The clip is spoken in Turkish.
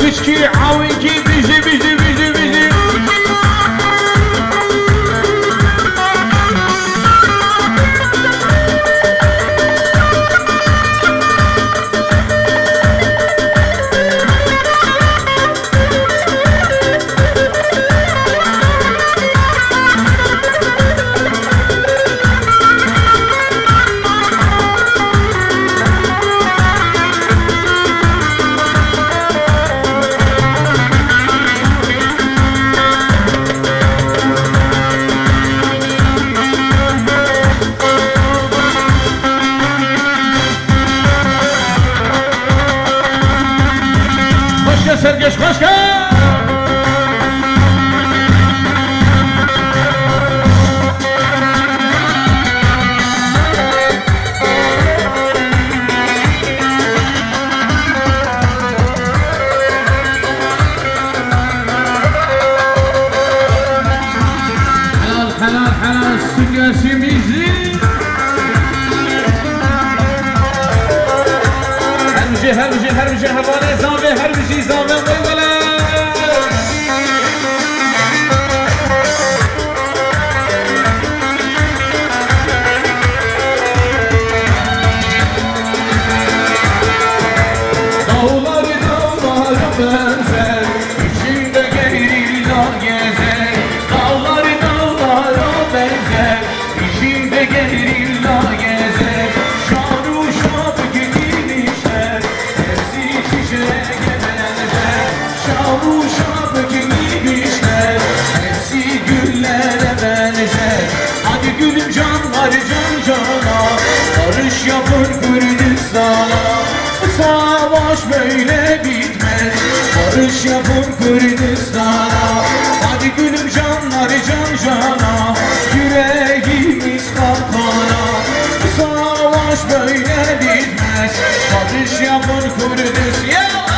Alkışki, avinki, bizi. Sergeç hoş gel. Helal sütgesimizi. Her bir şey havale zave, her bir şey zave böyle. Dağları benzer, içinde gerilla gezer. Dağları benzer, içinde gerilla gezer. Şaru şap giymişler, hepsi çiçeğe benzer. Şaru şap giymişler, hepsi güllere benzer. Hadi gülüm canlar can cana, barış yapın Kürdistan'a. Savaş böyle bitmez, barış yapın Kürdistan'a. Hadi gülüm canlar can cana, yüreğimiz kalkana. Savaş böyle bitmez, barış yapın Kürdistan'a.